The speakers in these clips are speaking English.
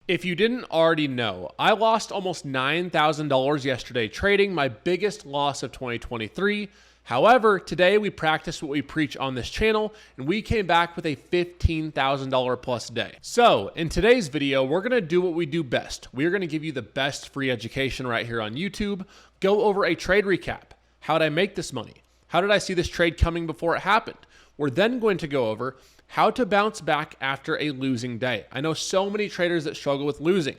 If you didn't already know, I lost almost $9,000 yesterday trading, my biggest loss of 2023. However, today we practiced what we preach on this channel and we came back with a $15,000 plus day. So in today's video, we're going to do what we do best. We're going to give you the best free education right here on YouTube, go over a trade recap. How did I make this money? How did I see this trade coming before it happened? We're then going to go over how to bounce back after a losing day. I know so many traders that struggle with losing,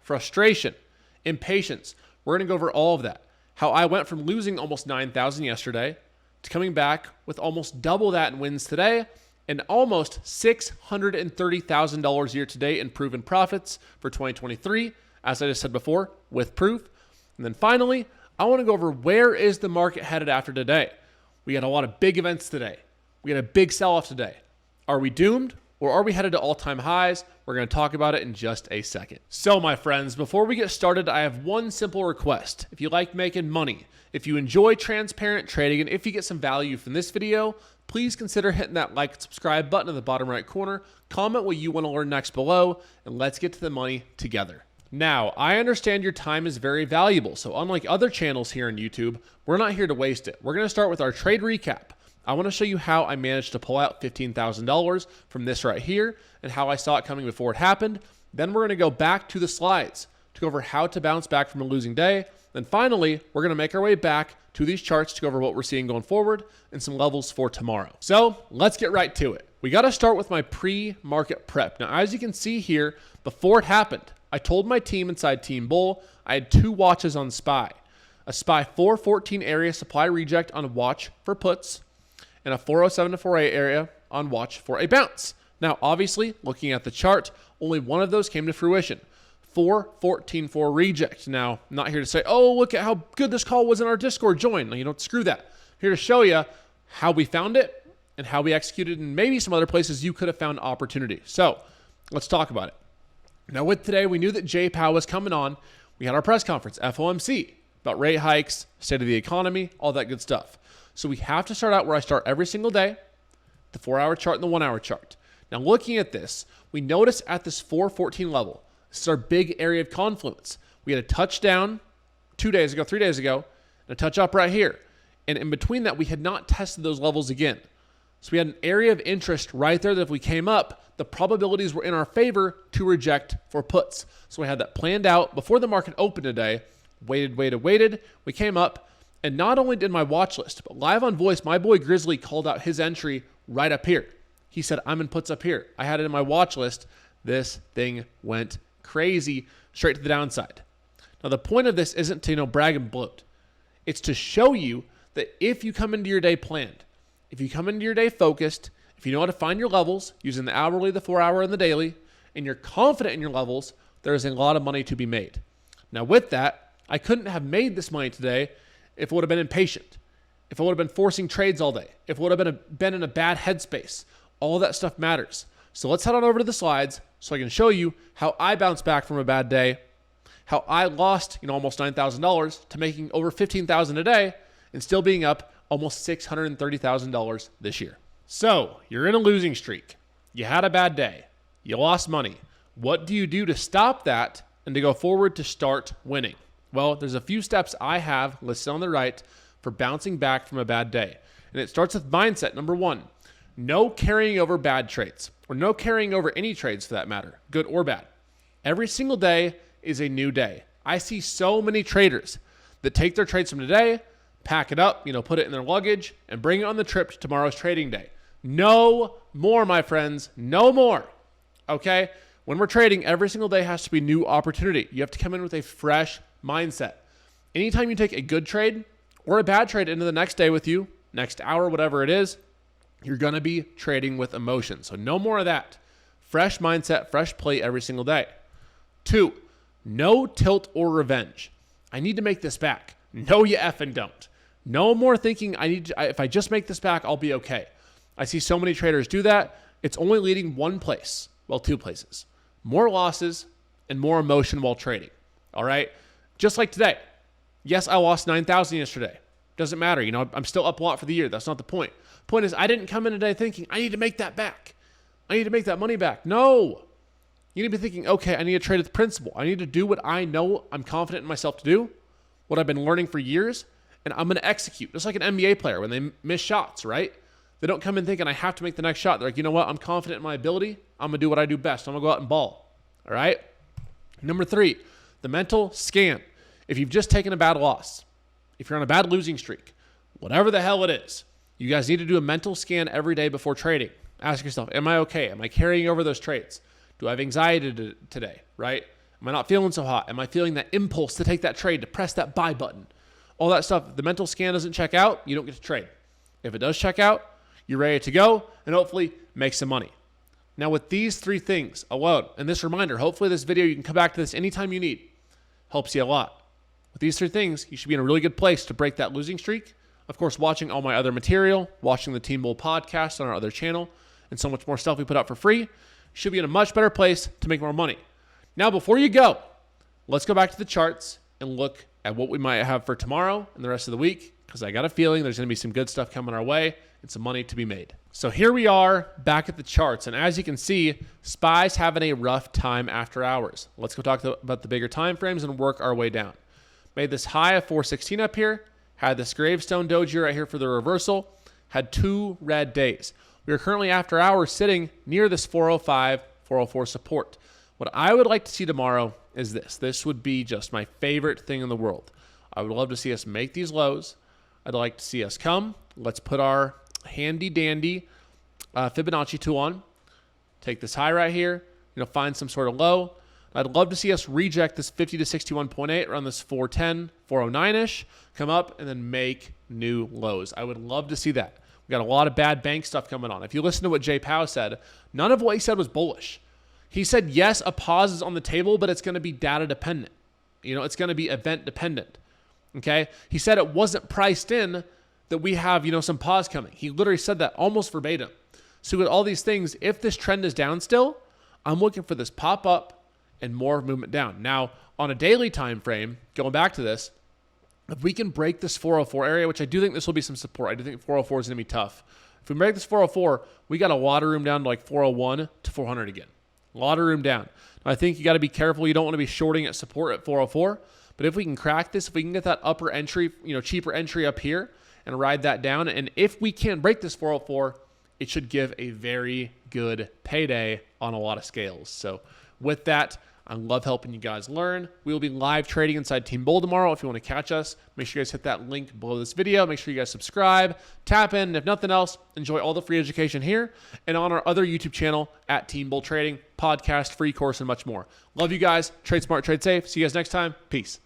frustration, impatience. We're going to go over all of that. How I went from losing almost 9,000 yesterday to coming back with almost double that in wins today and almost $630,000 year to date in proven profits for 2023, as I just said before, with proof. And then finally, I want to go over where is the market headed after today. We got a lot of big events today. We got a big sell-off today. Are we doomed or are we headed to all-time highs? We're going to talk about it in just a second. So my friends, before we get started, I have one simple request. If you like making money, if you enjoy transparent trading, and if you get some value from this video, please consider hitting that like and subscribe button in the bottom right corner. Comment what you want to learn next below, and let's get to the money together. Now, I understand your time is very valuable. So unlike other channels here on YouTube, we're not here to waste it. We're going to start with our trade recap. I want to show you how I managed to pull out $15,000 from this right here and how I saw it coming before it happened. Then we're going to go back to the slides to go over how to bounce back from a losing day. Then finally, we're going to make our way back to these charts to go over what we're seeing going forward and some levels for tomorrow. So let's get right to it. We got to start with my pre-market prep. Now, as you can see here, before it happened, I told my team inside Team Bull, I had two watches on SPY. A SPY 414 area supply reject on watch for puts, and a 407 to 48 area on watch for a bounce. Now, obviously, looking at the chart, only one of those came to fruition. 414.4 reject. Now, I'm not here to say, oh, look at how good this call was in our Discord. Join. You know, screw that. I'm here to show you how we found it and how we executed, and maybe some other places you could have found opportunity. So let's talk about it. Now, with today, we knew that Jay Powell was coming on. We had our press conference, FOMC, about rate hikes, state of the economy, all that good stuff. So we have to start out where I start every single day, the 4-hour chart and the 1-hour chart. Now, looking at this, we notice at this 414 level, this is our big area of confluence. We had a touchdown 3 days ago, and a touch up right here. And in between that, we had not tested those levels again. So we had an area of interest right there that if we came up, the probabilities were in our favor to reject for puts. So we had that planned out before the market opened today, waited. We came up. And not only did my watch list, but live on voice, my boy Grizzly called out his entry right up here. He said, I'm in puts up here. I had it in my watch list. This thing went crazy, straight to the downside. Now, the point of this isn't to, brag and bloat. It's to show you that if you come into your day planned, if you come into your day focused, if you know how to find your levels using the hourly, the 4-hour, and the daily, and you're confident in your levels, there's a lot of money to be made. Now, with that, I couldn't have made this money today if it would have been impatient, if it would have been forcing trades all day, if it would have been in a bad headspace. All that stuff matters. So let's head on over to the slides so I can show you how I bounced back from a bad day, how I lost almost $9,000 to making over $15,000 a day and still being up almost $630,000 this year. So you're in a losing streak. You had a bad day. You lost money. What do you do to stop that and to go forward to start winning? Well, there's a few steps I have listed on the right for bouncing back from a bad day. And it starts with mindset. Number one, no carrying over bad trades, or no carrying over any trades for that matter, good or bad. Every single day is a new day. I see so many traders that take their trades from today, pack it up, put it in their luggage, and bring it on the trip to tomorrow's trading day. No more, my friends, no more. Okay? When we're trading, every single day has to be new opportunity. You have to come in with a fresh mindset. Anytime you take a good trade or a bad trade into the next day with you, next hour, whatever it is, you're going to be trading with emotion. So no more of that. Fresh mindset, fresh play every single day. 2, no tilt or revenge. I need to make this back. No, you effing don't. No more thinking if I just make this back, I'll be okay. I see so many traders do that. It's only leading one place. Well, two places. More losses and more emotion while trading. All right? Just like today. Yes, I lost 9,000 yesterday. Doesn't matter. I'm still up a lot for the year. That's not the point. Point is, I didn't come in today thinking, I need to make that back. I need to make that money back. No. You need to be thinking, okay, I need to trade at the principal. I need to do what I know I'm confident in myself to do, what I've been learning for years, and I'm going to execute. Just like an NBA player when they miss shots, right? They don't come in thinking I have to make the next shot. They're like, you know what? I'm confident in my ability. I'm going to do what I do best. I'm going to go out and ball. All right? Number 3, the mental scan. If you've just taken a bad loss, if you're on a bad losing streak, whatever the hell it is, you guys need to do a mental scan every day before trading. Ask yourself, am I okay? Am I carrying over those trades? Do I have anxiety today, right? Am I not feeling so hot? Am I feeling that impulse to take that trade, to press that buy button? All that stuff. If the mental scan doesn't check out, you don't get to trade. If it does check out, you're ready to go and hopefully make some money. Now with these 3 things alone, and this reminder, hopefully this video, you can come back to this anytime you need, helps you a lot. With these 3 things, you should be in a really good place to break that losing streak. Of course, watching all my other material, watching the Team Bull podcast on our other channel, and so much more stuff we put out for free, you should be in a much better place to make more money. Now, before you go, let's go back to the charts and look at what we might have for tomorrow and the rest of the week, because I got a feeling there's going to be some good stuff coming our way and some money to be made. So here we are back at the charts. And as you can see, SPY's having a rough time after hours. Let's go talk about the bigger time frames and work our way down. Made this high of 416 up here. Had this gravestone doji right here for the reversal. Had 2 red days. We are currently after hours sitting near this 405, 404 support. What I would like to see tomorrow is this. This would be just my favorite thing in the world. I would love to see us make these lows. I'd like to see us come. Let's put our handy dandy Fibonacci tool on. Take this high right here. Find some sort of low. I'd love to see us reject this 50 to 61.8 around this 410, 409-ish. Come up and then make new lows. I would love to see that. We got a lot of bad bank stuff coming on. If you listen to what Jay Powell said, none of what he said was bullish. He said, yes, a pause is on the table, but it's going to be data dependent. It's going to be event dependent. Okay? He said it wasn't priced in that we have, some pause coming. He literally said that almost verbatim. So with all these things, if this trend is down still, I'm looking for this pop up and more movement down. Now, on a daily time frame, going back to this, if we can break this 404 area, which I do think this will be some support. I do think 404 is going to be tough. If we break this 404, we got a lot of room down to like 401 to 400 again. A lot of room down. Now, I think you got to be careful. You don't want to be shorting at support at 404. But if we can crack this, if we can get that upper entry, cheaper entry up here and ride that down, and if we can break this 404, it should give a very good payday on a lot of scales. So with that, I love helping you guys learn. We will be live trading inside Team Bull tomorrow. If you want to catch us, make sure you guys hit that link below this video. Make sure you guys subscribe, tap in, and if nothing else, enjoy all the free education here and on our other YouTube channel at Team Bull Trading, podcast, free course, and much more. Love you guys. Trade smart, trade safe. See you guys next time. Peace.